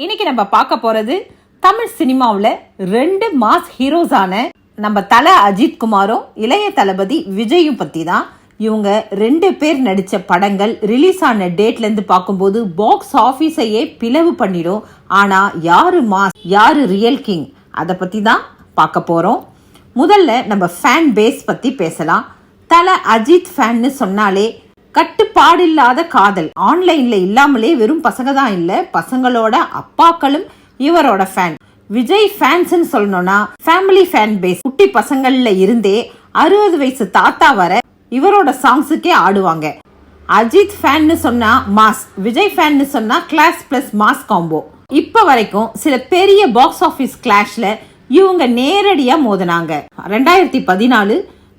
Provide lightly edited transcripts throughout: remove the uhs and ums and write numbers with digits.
இன்னைக்கு நம்ம பார்க்க போறது தமிழ் சினிமாவில் 2 மாஸ் ஹீரோஸான நம்ம தல அஜித் குமாரும் இளைய தளபதி விஜயும் பத்தி தான். இவங்க 2 பேர் நடிச்ச படங்கள் ரிலீஸ் ஆன டேட்ல இருந்து பார்க்கும்போது பாக்ஸ் ஆபீஸையே பிளவு பண்ணிடும். ஆனா யாரு மாஸ் யாரு ரியல் கிங் அதை பத்தி தான் பார்க்க போறோம். முதல்ல நம்ம ஃபேன் பேஸ் பத்தி பேசலாம். தல அஜித் ஃபேன்னு சொன்னாலே கட்டுப்பாடில்லாத காதல். ஆன்லைன்ல இல்லாமலே வெறும் பசங்க தான் இல்ல, பசங்களோட அப்பாக்களும் இவரோட ஃபேன். விஜய் ஃபேன்ஸ் சொல்லணும்னா ஃபேமிலி ஃபேன் பேஸ். குட்டி பசங்கள்ல இருந்தே 60 வயசு தாத்தா வர இவரோட சாங்ஸுக்கே ஆடுவாங்க. அஜித் ஃபேன்னு சொன்னா மாஸ், விஜய் ஃபேன்னு சொன்னா கிளாஸ் பிளஸ் மாஸ் காம்போ. இப்ப வரைக்கும் சில பெரிய பாக்ஸ் ஆபீஸ் கிளாஷ்ல இவங்க நேரடியா மோதினாங்க. 2014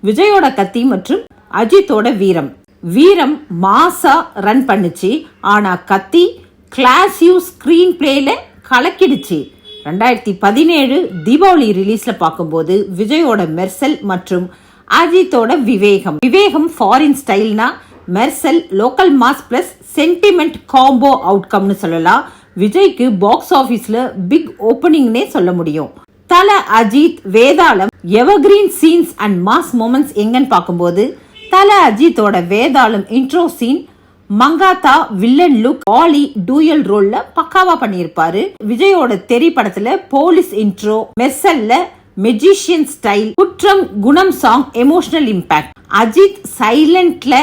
விஜயோட கத்தி மற்றும் அஜித்தோட வீரம். வீரம் மாசா ரன் பண்ணுச்சு, ஆனா கத்தி கிளாஸ் யூ ஸ்கிரீன் பிளேல கலக்கிடுச்சு. 2017 தீபாவளி ரிலீஸ்ல பார்க்கும்போது விஜயோட மெர்சல் மற்றும் அஜித்தோட விவேகம். விவேகம் ஃபாரின் ஸ்டைல்னா, Mersal local mass plus sentiment combo அவுட்கம்னு சொல்லலாம். விஜய்க்கு பாக்ஸ் ஆபீஸ்ல பிக் ஓபனிங்னே சொல்ல முடியும். தல Ajith Vedalam evergreen scenes and mass moments எங்கன்னு பார்க்கும்போது தல அஜித்தோட Vedalam intro scene Mankatha villain look ஆலி டூயல் ரோல்ல பக்காவா பண்ணியிருப்பாரு. விஜயோட தெரி படத்துல போலீஸ் இன்ட்ரோ, மெர்சல்ல மெஜிஷியன் ஸ்டைல், குற்றம் குணம் சாங் எமோஷனல் இம்பாக்ட். அஜித் சைலண்ட்ல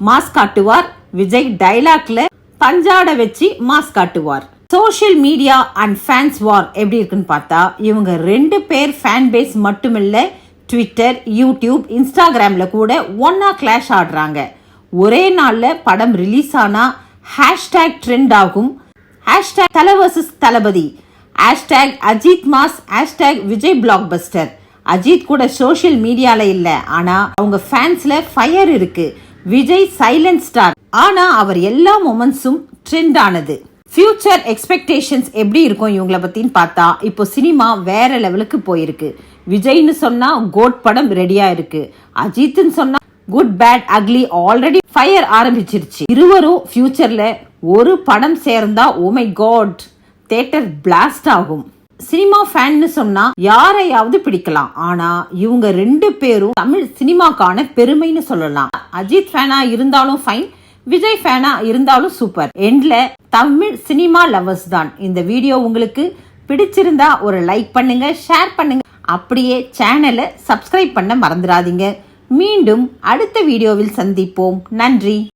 மாஸ் காட்டுவார், விஜய் டைலாக்ல பஞ்சாட வச்சு மாஸ் காட்டுவார். சோஷியல் மீடியா அண்ட் ஃபேன்ஸ் வார் எப்படி இருக்குன்னு பார்த்தா இவங்க 2 பேர் ஃபேன் பேஸ் மட்டுமில்ல, ட்விட்டர், யூடியூப், இன்ஸ்டாகிராம்ல கூட ஒன்னா கிளாஷ் ஆடுறாங்க. ஒரே நாள்ல படம் ரிலீஸ் ஆனா ஹேஷ்டேக் ட்ரெண்ட் ஆகும். Hashtag Thala versus Thalapathy, hashtag Ajith mass, hashtag Vijay block buster. அஜித் கூட சோஷியல் மீடியால இல்ல, ஆனா அவங்க ஃபேன்ஸ்ல ஃபயர் இருக்கு. விஜய் சைலண்ட் ஸ்டார், ஆனா அவர் எல்லா மொமெண்ட்ஸும் ட்ரெண்ட் ஆனது. ஃபியூச்சர் எக்ஸ்பெக்டேஷன்ஸ் எப்படி இருக்கும் இவங்கள பத்தின்னு பார்த்தா இப்போ சினிமா வேற லெவலுக்கு போயிருக்கு. விஜய்னு சொன்னா கோட் படம் ரெடியா இருக்கு. அஜித்னு சொன்னா good bad ugly already fire ஆரம்பிச்சிருச்சு. இருவரும் ஃபியூச்சர்ல ஒரு படம் சேர்ந்தா oh my God theatre blast ஆகும். சினிமா ஃபேன்னு சொன்னா யாரையாவது பிடிக்கலாம், ஆனா இவங்க 2 பேரும் தமிழ் சினிமாக்கான பெருமைன்னு சொல்லலாம். அஜித் ஃபேனா இருந்தாலும் ஃபைன், விஜய் ஃபேனா இருந்தாலும் சூப்பர். எண்ட்ல தமிழ் சினிமா லவர்ஸ் தான். இந்த வீடியோ உங்களுக்கு பிடிச்சிருந்தா ஒரு லைக் பண்ணுங்க, ஷேர் பண்ணுங்க, அப்படியே சேனலை சப்ஸ்கிரைப் பண்ண மறந்துடாதீங்க. மீண்டும் அடுத்த வீடியோவில் சந்திப்போம். நன்றி.